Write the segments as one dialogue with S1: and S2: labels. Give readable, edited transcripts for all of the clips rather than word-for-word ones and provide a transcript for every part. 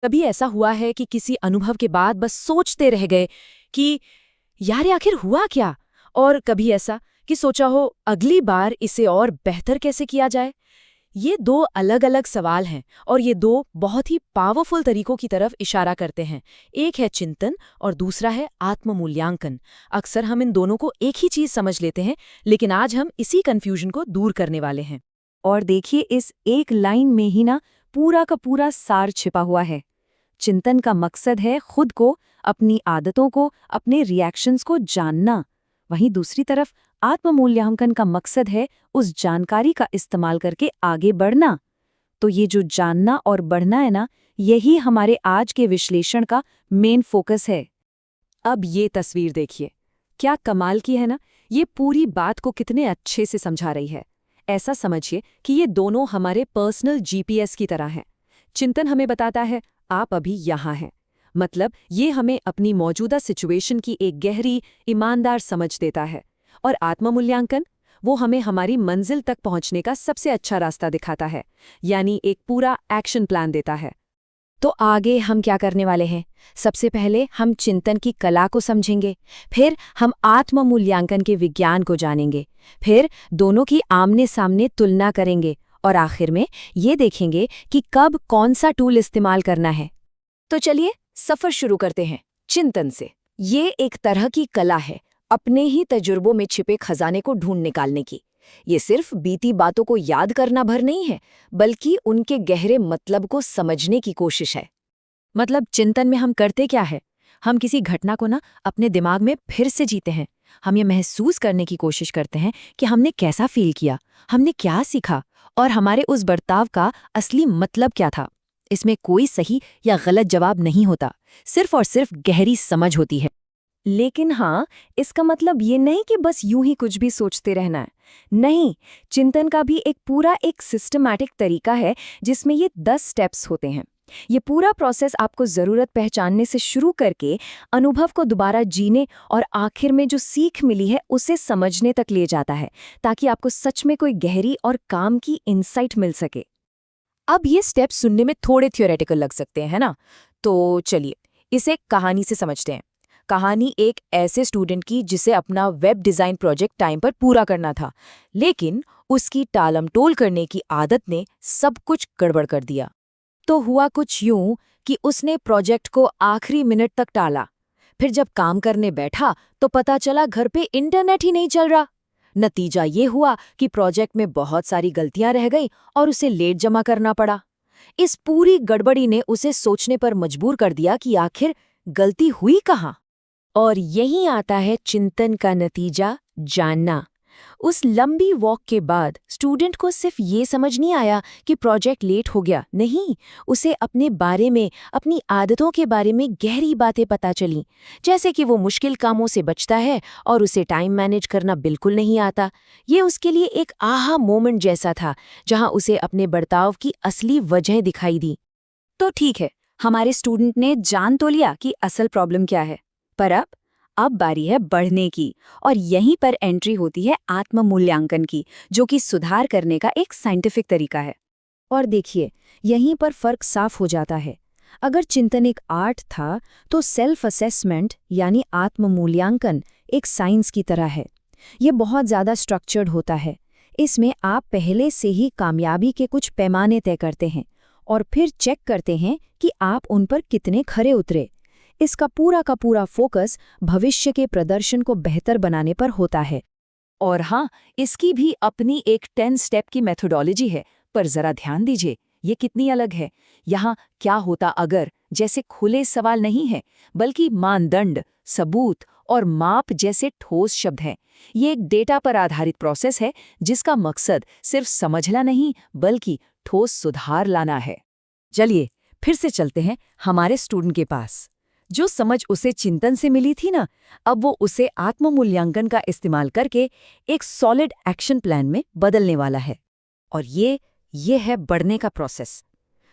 S1: कभी ऐसा हुआ है कि किसी अनुभव के बाद बस सोचते रह गए कि यार ये आखिर हुआ क्या? और कभी ऐसा कि सोचा हो अगली बार इसे और बेहतर कैसे किया जाए? ये दो अलग-अलग सवाल हैं और ये दो बहुत ही पावरफुल तरीकों की तरफ इशारा करते हैं। एक है चिंतन और दूसरा है आत्म-मूल्यांकन। अक्सर हम इन दोनों को एक ही चीज समझ लेते हैं, लेकिन आज हम इसी कन्फ्यूजन को दूर करने वाले हैं।
S2: और देखिए, इस एक लाइन में ही ना पूरा का पूरा सार छिपा हुआ है। चिंतन का मकसद है खुद को, अपनी आदतों को, अपने रिएक्शंस को जानना। वहीं दूसरी तरफ आत्म-मूल्यांकन का मकसद है उस जानकारी का इस्तेमाल करके आगे बढ़ना। तो ये जो जानना और बढ़ना है ना, यही हमारे आज के विश्लेषण का मेन फोकस है।
S1: अब ये तस्वीर देखिए, क्या कमाल की है ना? ये पूरी बात को कितने अच्छे से समझा रही है। ऐसा समझिए कि ये दोनों हमारे पर्सनल जीपीएस की तरह हैं। चिंतन हमें बताता है आप अभी यहाँ हैं, मतलब ये हमें अपनी मौजूदा सिचुएशन की एक गहरी, ईमानदार समझ देता है। और आत्म-मूल्यांकन, वो हमें हमारी मंजिल तक पहुंचने का सबसे अच्छा रास्ता दिखाता है, यानी एक पूरा एक्शन प्लान देता है। तो आगे हम क्या करने वाले हैं? सबसे पहले हम चिंतन की कला को समझेंगे, फिर हम आत्म-मूल्यांकन के विज्ञान को जानेंगे, फिर दोनों की आमने-सामने तुलना करेंगे और आखिर में ये देखेंगे कि कब कौन सा टूल इस्तेमाल करना है। तो चलिए सफर शुरू करते हैं चिंतन से। ये एक तरह की कला है, अपने ही तजुर्बों में छिपे खजाने को ढूंढ निकालने की। ये सिर्फ बीती बातों को याद करना भर नहीं है, बल्कि उनके गहरे मतलब को समझने की कोशिश है। मतलब चिंतन में हम करते क्या है? हम किसी घटना को ना अपने दिमाग में फिर से जीते हैं। हम ये महसूस करने की कोशिश करते हैं कि हमने कैसा फील किया, हमने क्या सीखा और हमारे उस बर्ताव का असली मतलब क्या था। इसमें कोई सही या गलत जवाब नहीं होता, सिर्फ और सिर्फ गहरी समझ होती है।
S2: लेकिन हाँ, इसका मतलब ये नहीं कि बस यूं ही कुछ भी सोचते रहना है। नहीं, चिंतन का भी एक सिस्टमैटिक तरीका है जिसमें ये 10 स्टेप्स होते हैं। ये पूरा प्रोसेस आपको ज़रूरत पहचानने से शुरू करके अनुभव को दोबारा जीने और आखिर में जो सीख मिली है उसे समझने तक ले जाता है, ताकि आपको सच में कोई गहरी और काम की इंसाइट मिल सके।
S1: अब ये स्टेप्स सुनने में थोड़े थियोरेटिकल लग सकते हैं, है ना? तो चलिए इसे कहानी से समझते हैं। कहानी एक ऐसे स्टूडेंट की जिसे अपना वेब डिज़ाइन प्रोजेक्ट टाइम पर पूरा करना था, लेकिन उसकी टालमटोल करने की आदत ने सब कुछ गड़बड़ कर दिया। तो हुआ कुछ यूं कि उसने प्रोजेक्ट को आखिरी मिनट तक टाला। फिर जब काम करने बैठा तो पता चला घर पे इंटरनेट ही नहीं चल रहा। नतीजा ये हुआ कि प्रोजेक्ट में बहुत सारी गलतियां रह गई और उसे लेट जमा करना पड़ा। इस पूरी गड़बड़ी ने उसे सोचने पर मजबूर कर दिया कि आखिर गलती हुई कहाँ। और यहीं आता है चिंतन का नतीजा, जानना। उस लंबी वॉक के बाद स्टूडेंट को सिर्फ ये समझ नहीं आया कि प्रोजेक्ट लेट हो गया, नहीं, उसे अपने बारे में, अपनी आदतों के बारे में गहरी बातें पता चलीं, जैसे कि वो मुश्किल कामों से बचता है और उसे टाइम मैनेज करना बिल्कुल नहीं आता। ये उसके लिए एक आहा मोमेंट जैसा था, जहां उसे अपने बर्ताव की असली वजह दिखाई दी।
S2: तो ठीक है, हमारे स्टूडेंट ने जान तो लिया कि असल प्रॉब्लम क्या है, पर अब बारी है बढ़ने की। और यहीं पर एंट्री होती है आत्म-मूल्यांकन की, जो कि सुधार करने का एक साइंटिफिक तरीका है। और देखिए, यहीं पर फर्क साफ हो जाता है। अगर चिंतन एक आर्ट था, तो सेल्फ असेसमेंट यानी आत्म-मूल्यांकन एक साइंस की तरह है। ये बहुत ज़्यादा स्ट्रक्चर्ड होता है। इसमें आप पहले से ही कामयाबी के कुछ पैमाने तय करते हैं और फिर चेक करते हैं कि आप उन पर कितने खरे उतरे। इसका पूरा का पूरा फोकस भविष्य के प्रदर्शन को बेहतर बनाने पर होता है।
S1: और हाँ, इसकी भी अपनी एक 10 स्टेप की मेथोडोलॉजी है, पर जरा ध्यान दीजिए ये कितनी अलग है। यहाँ क्या होता अगर जैसे खुले सवाल नहीं है, बल्कि मानदंड, सबूत और माप जैसे ठोस शब्द हैं। ये एक डेटा पर आधारित प्रोसेस है जिसका मकसद सिर्फ समझना नहीं, बल्कि ठोस सुधार लाना है। चलिए फिर से चलते हैं हमारे स्टूडेंट के पास। जो समझ उसे चिंतन से मिली थी ना, अब वो उसे आत्म-मूल्यांकन का इस्तेमाल करके एक सॉलिड एक्शन प्लान में बदलने वाला है। और ये है बढ़ने का प्रोसेस।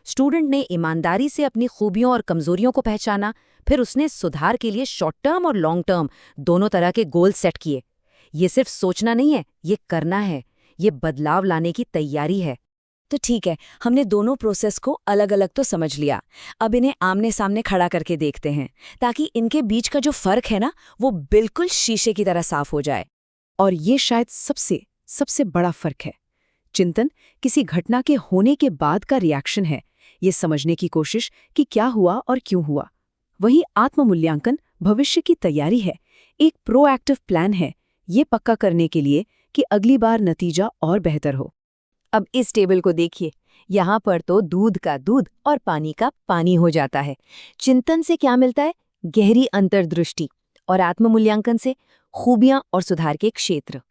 S1: स्टूडेंट ने ईमानदारी से अपनी खूबियों और कमजोरियों को पहचाना, फिर उसने सुधार के लिए शॉर्ट टर्म और लॉन्ग टर्म दोनों तरह के गोल सेट किए। ये सिर्फ सोचना नहीं है, ये करना है, ये बदलाव लाने की तैयारी है।
S2: तो ठीक है, हमने दोनों प्रोसेस को अलग अलग तो समझ लिया। अब इन्हें आमने सामने खड़ा करके देखते हैं, ताकि इनके बीच का जो फर्क है ना, वो बिल्कुल शीशे की तरह साफ हो जाए।
S1: और ये शायद सबसे सबसे बड़ा फर्क है। चिंतन किसी घटना के होने के बाद का रिएक्शन है, ये समझने की कोशिश कि क्या हुआ और क्यों हुआ। वही आत्ममूल्यांकन भविष्य की तैयारी है, एक प्रोएक्टिव प्लान है, ये पक्का करने के लिए कि अगली बार नतीजा और बेहतर हो।
S2: अब इस टेबल को देखिए, यहाँ पर तो दूध का दूध और पानी का पानी हो जाता है। चिंतन से क्या मिलता है? गहरी अंतर्दृष्टि। और आत्ममूल्यांकन से खूबियां और सुधार के क्षेत्र।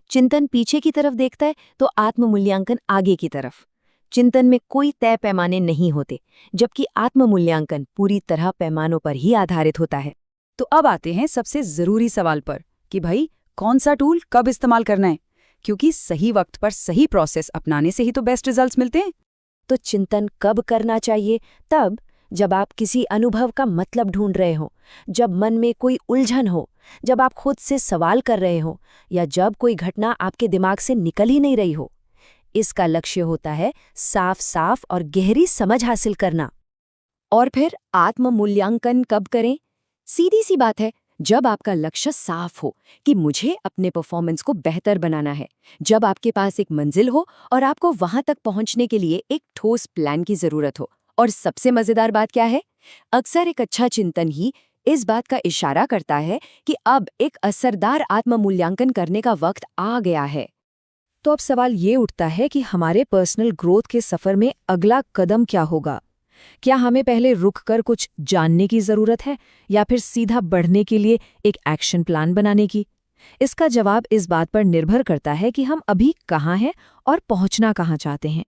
S2: चिंतन पीछे की तरफ देखता है तो आत्ममूल्यांकन आगे की तरफ। चिंतन में कोई तय पैमाने नहीं होते, जबकि आत्ममूल्यांकन पूरी तरह पैमानों पर ही आधारित होता है।
S3: तो अब आते हैं सबसे जरूरी सवाल पर कि भाई कौन सा टूल कब इस्तेमाल करना है, क्योंकि सही वक्त पर सही प्रोसेस अपनाने से ही तो बेस्ट रिजल्ट्स मिलते हैं।
S2: तो चिंतन कब करना चाहिए? तब जब आप किसी अनुभव का मतलब ढूंढ रहे हो, जब मन में कोई उलझन हो, जब आप खुद से सवाल कर रहे हो, या जब कोई घटना आपके दिमाग से निकल ही नहीं रही हो। इसका लक्ष्य होता है साफ साफ और गहरी समझ हासिल करना।
S1: और फिर आत्ममूल्यांकन कब करें? सीधी सी बात है, जब आपका लक्ष्य साफ हो कि मुझे अपने परफॉर्मेंस को बेहतर बनाना है, जब आपके पास एक मंजिल हो और आपको वहां तक पहुंचने के लिए एक ठोस प्लान की जरूरत हो। और सबसे मजेदार बात क्या है? अक्सर एक अच्छा चिंतन ही इस बात का इशारा करता है कि अब एक असरदार आत्ममूल्यांकन करने का वक्त आ गया है। तो अब सवाल ये उठता है कि हमारे पर्सनल ग्रोथ के सफर में अगला कदम क्या होगा? क्या हमें पहले रुककर कुछ जानने की जरूरत है, या फिर सीधा बढ़ने के लिए एक एक्शन प्लान बनाने की? इसका जवाब इस बात पर निर्भर करता है कि हम अभी कहाँ हैं और पहुंचना कहाँ चाहते हैं।